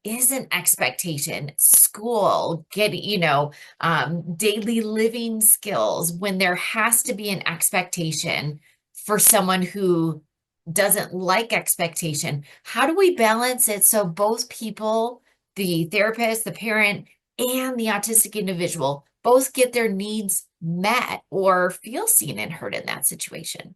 is an expectation, school, daily living skills, when there has to be an expectation for someone who doesn't like expectation, how do we balance it so both people, the therapist, the parent, and the autistic individual both get their needs met or feel seen and heard in that situation?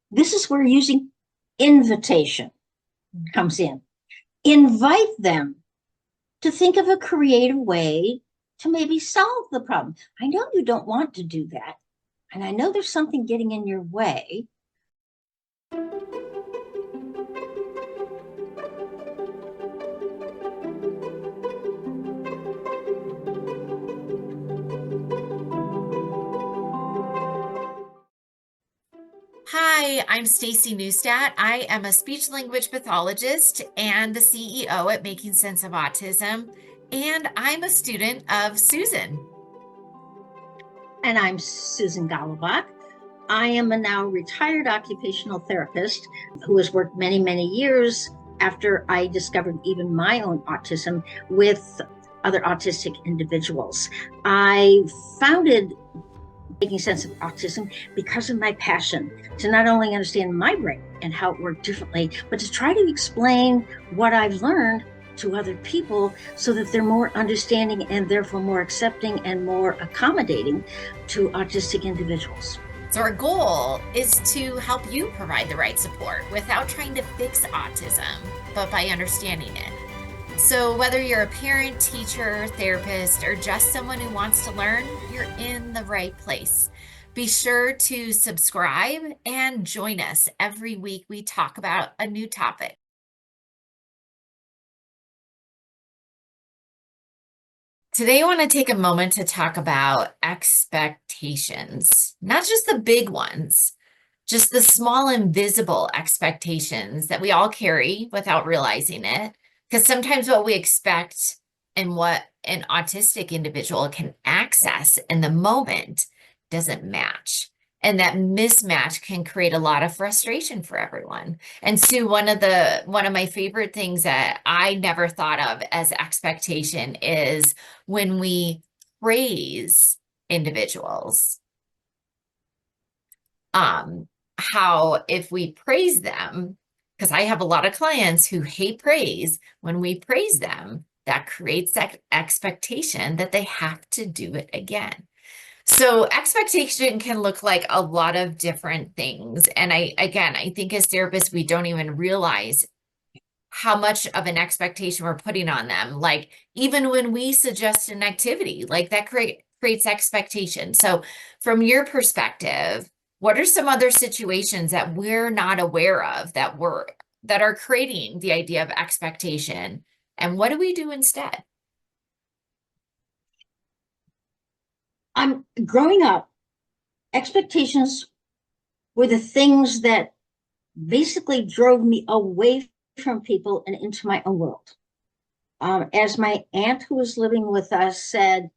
This is where using invitation comes in. Invite them to think of a creative way to maybe solve the problem. I know you don't want to do that, and I know there's something getting in your way. Hi, I'm Staci Neustadt. I am a speech language pathologist and the CEO at Making Sense of Autism, and I'm a student of Susan. And I'm Susan Golubock. I am a now retired occupational therapist who has worked many, many years after I discovered even my own autism with other autistic individuals. I founded Making Sense of Autism because of my passion to not only understand my brain and how it worked differently, but to try to explain what I've learned to other people so that they're more understanding and therefore more accepting and more accommodating to autistic individuals. So, our goal is to help you provide the right support without trying to fix autism, but by understanding it. So, whether you're a parent, teacher, therapist, or just someone who wants to learn, you're in the right place. Be sure to subscribe and join us every week. We talk about a new topic. Today, I want to take a moment to talk about expectations, not just the big ones, just the small, invisible expectations that we all carry without realizing it. Because sometimes what we expect and what an autistic individual can access in the moment doesn't match. And that mismatch can create a lot of frustration for everyone. And Sue, one of my favorite things that I never thought of as expectation is when we praise individuals. How if we praise them, because I have a lot of clients who hate praise, when we praise them, that creates that expectation that they have to do it again. So expectation can look like a lot of different things. And I think as therapists, we don't even realize how much of an expectation we're putting on them. Like even when we suggest an activity, like that creates expectation. So from your perspective, what are some other situations that we're not aware of that are creating the idea of expectation? And what do we do instead? I'm growing up, expectations were the things that basically drove me away from people and into my own world. As my aunt who was living with us said,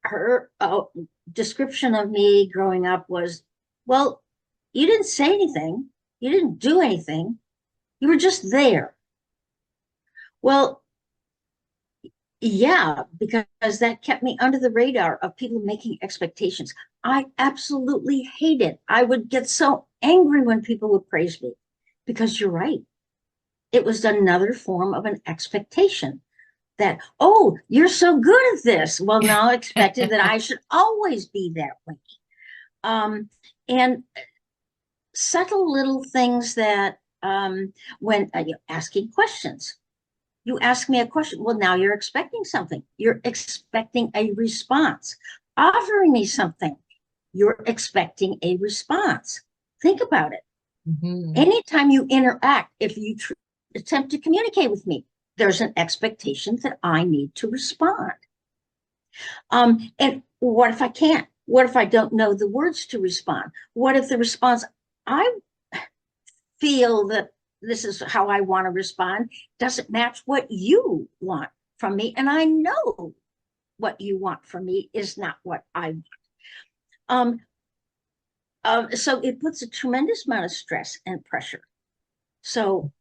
her description of me growing up was, well, you didn't say anything, you didn't do anything, you were just there. Well, yeah, because that kept me under the radar of people making expectations. I absolutely hate it. I would get so angry when people would praise me because you're right. It was another form of an expectation that, oh, you're so good at this. Well, now expected that I should always be that way. And subtle little things that when asking questions, you ask me a question. Well, now you're expecting something. You're expecting a response. Offering me something, you're expecting a response. Think about it. Mhm. Anytime you interact, if you attempt to communicate with me, there's an expectation that I need to respond. And what if I can't? What if I don't know the words to respond? What if the response I feel that this is how I want to respond doesn't match what you want from me? And I know what you want from me is not what I want. So it puts a tremendous amount of stress and pressure. So,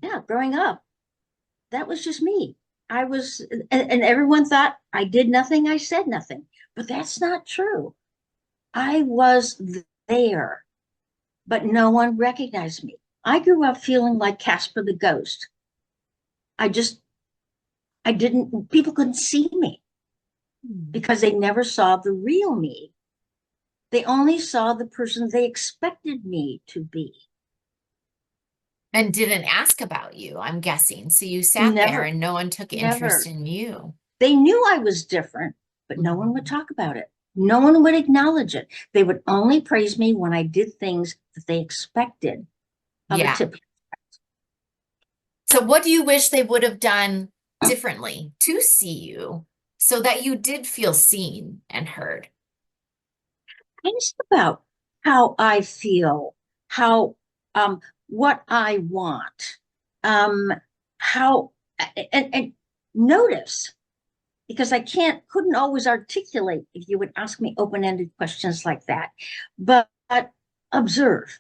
yeah, growing up, that was just me. I was, and everyone thought I did nothing, I said nothing. But that's not true. I was there, but no one recognized me. I grew up feeling like Casper the ghost. I just, I didn't, people couldn't see me because they never saw the real me. They only saw the person they expected me to be. And didn't ask about you, I'm guessing. So you sat there Never, and no one took interest never. in you. They knew I was different, but no one would Mhm. talk about it. No one would acknowledge it. They would only praise me when I did things that they expected of a Yeah. tip. So what do you wish they would have done differently to see you so that you did feel seen and heard? It's about how I feel, how what I want, um, how and notice because I couldn't always articulate if you would ask me open-ended questions like that, but observe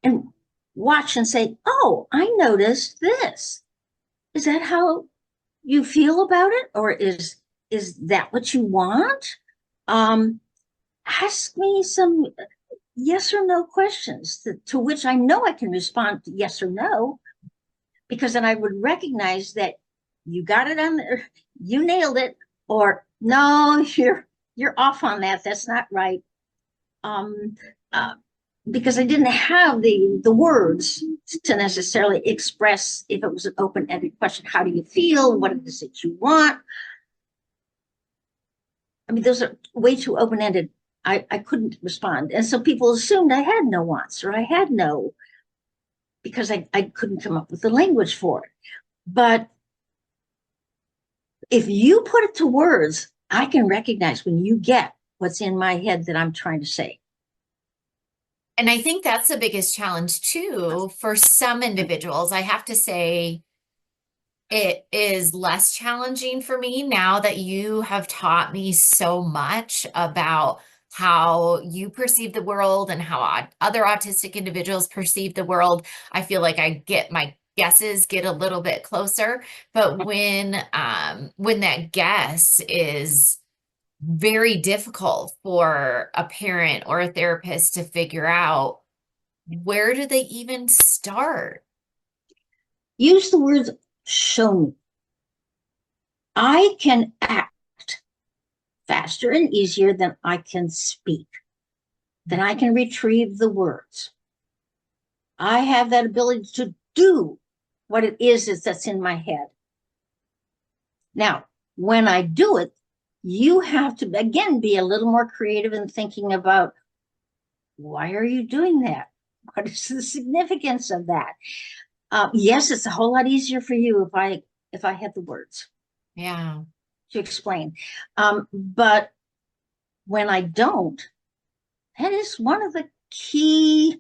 and watch and say, "Oh, I noticed this. Is that how you feel about it, or is that what you want?" Um, Ask me some yes or no questions to which I know I can respond to yes or no, because then I would recognize that you got it on there, you nailed it, or no, you're off on that. That's not right. Um, uh, because I didn't have the words to necessarily express if it was an open-ended question. How do you feel? What is it you want? I mean, those are way too open-ended. I couldn't respond. And so people assumed I had no wants or I had no, because I couldn't come up with the language for it. But if you put it to words, I can recognize when you get what's in my head that I'm trying to say. And I think that's the biggest challenge too for some individuals. I have to say, it is less challenging for me now that you have taught me so much about how you perceive the world and how other autistic individuals perceive the world. I feel like I get my guesses get a little bit closer, but when that guess is very difficult for a parent or a therapist to figure out, where do they even start? Use the words show me. I can act faster and easier than I can speak, than I can retrieve the words. I have that ability to do what it is that's in my head. Now, when I do it, you have to, again, be a little more creative in thinking about why are you doing that? What is the significance of that? Yes, it's a whole lot easier for you if I had the words Yeah. to explain. But when I don't, that is one of the key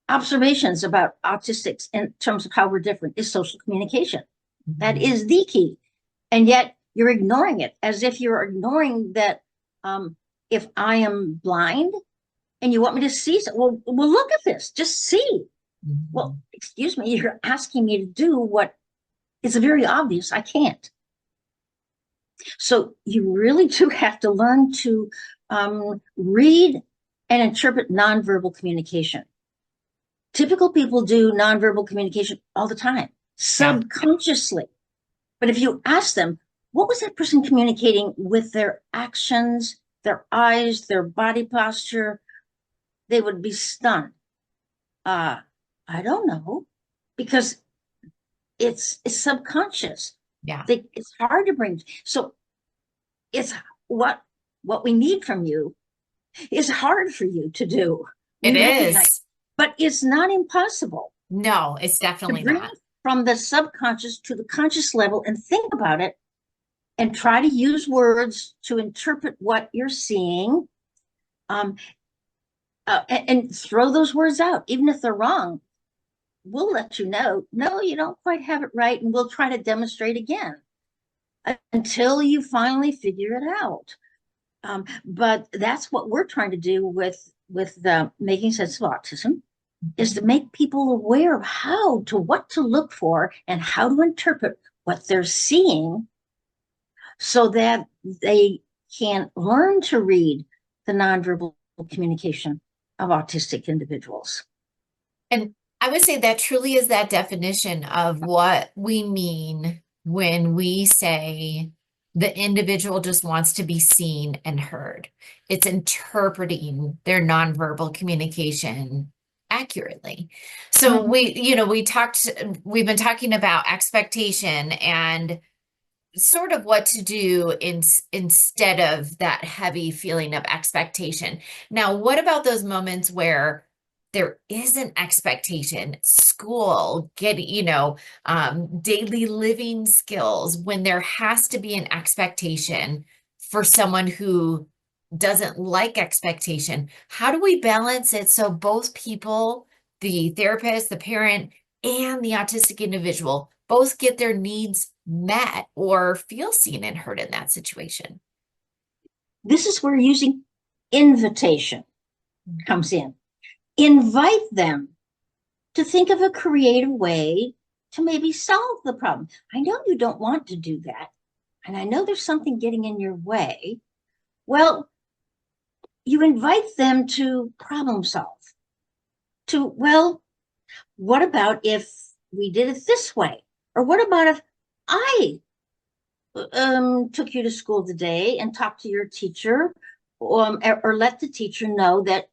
observations about autistics in terms of how we're different is social communication. That Mhm. is the key. And yet you're ignoring it as if you're ignoring that if I am blind and you want me to see, well, look at this, just see. Well, Mhm. excuse me, you're asking me to do what is very obvious I can't. So you really do have to learn to read and interpret nonverbal communication. Typical people do nonverbal communication all the time, Yeah. subconsciously. But if you ask them, what was that person communicating with their actions, their eyes, their body posture, they would be stunned. Uh, I don't know, because it's subconscious. Yeah. It's hard to bring. So it's what what we need from you is hard for you to do. It We recognize, is. but it's not impossible No, it's to definitely bring not. it from the subconscious to the conscious level and think about it and try to use words to interpret what you're seeing, um, and throw those words out, even if they're wrong. We'll let you know, no, you don't quite have it right, and we'll try to demonstrate again until you finally figure it out. But that's what we're trying to do with the making sense of autism. is to make people aware of what to look for and how to interpret what they're seeing so that they can learn to read the nonverbal communication of autistic individuals. And I would say that truly is that definition of what we mean when we say the individual just wants to be seen and heard. It's interpreting their nonverbal communication accurately. So Mhm. we've been talking about expectation and sort of what to do instead of that heavy feeling of expectation. Now, what about those moments where there is an expectation, school, daily living skills, when there has to be an expectation for someone who doesn't like expectation? How do we balance it so both people, the therapist, the parent, and the autistic individual both get their needs met or feel seen and heard in that situation? This is where using invitation comes in. Invite them to think of a creative way to maybe solve the problem. I know you don't want to do that, and I know there's something getting in your way. Well, you invite them to problem solve. Well, what about if we did it this way? Or what about if I took you to school today and talked to your teacher, or let the teacher know that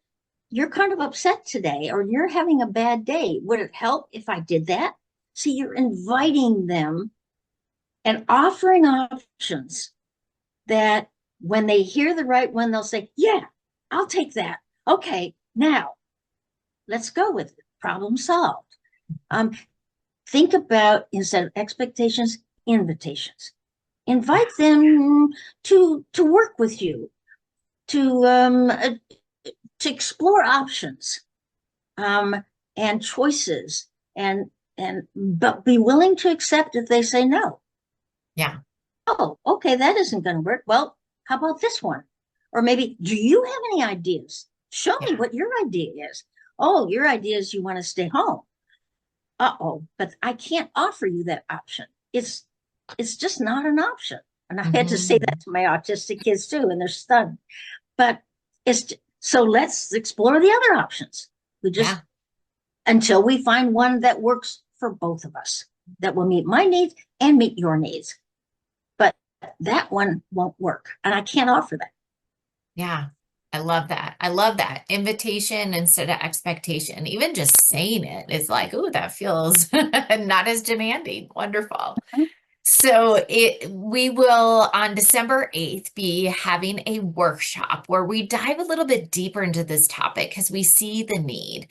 you're kind of upset today or you're having a bad day? Would it help if I did that? See, you're inviting them and offering options that when they hear the right one, they'll say, yeah, I'll take that. Okay, now let's go with it. Problem solved. Um, think about, instead of expectations, invitations. Invite them to work with you, to explore options, and choices, and but be willing to accept if they say no. Yeah. Oh, okay, that isn't going to work. Well, how about this one? Or maybe, do you have any ideas? Show me Yeah. what your idea is. Oh, your idea is you want to stay home. Uh-oh, but I can't offer you that option. It's just not an option. And I had to say that Mhm. to my autistic kids too, and they're stunned. But it's so let's explore the other options. We just Yeah. until we find one that works for both of us, that will meet my needs and meet your needs. But that one won't work, and I can't offer that. Yeah. I love that. I love that. Invitation instead of expectation. Even just saying it is like, oh, that feels not as demanding. Wonderful. So we will on December 8th be having a workshop where we dive a little bit deeper into this topic because we see the need.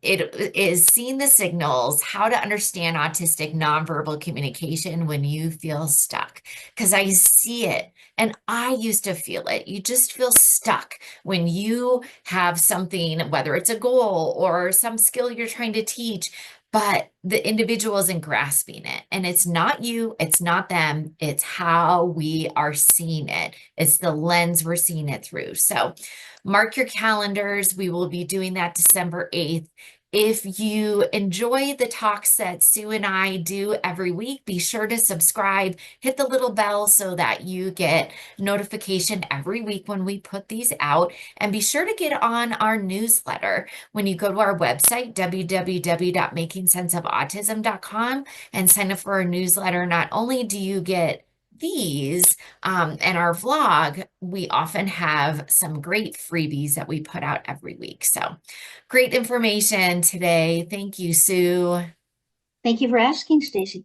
It is seeing the signals, how to understand autistic nonverbal communication when you feel stuck. Because I see it and I used to feel it. You just feel stuck when you have something, whether it's a goal or some skill you're trying to teach, but the individual isn't grasping it. And it's not you, it's not them, it's how we are seeing it. It's the lens we're seeing it through. So mark your calendars. We will be doing that December 8th. If you enjoy the talks that Sue and I do every week, be sure to subscribe, hit the little bell so that you get notification every week when we put these out, and be sure to get on our newsletter when you go to our website, www.makingsenseofautism.com, and sign up for our newsletter. Not only do you get these and our vlog, we often have some great freebies that we put out every week. So great information today. Thank you, Sue. Thank you for asking, Staci.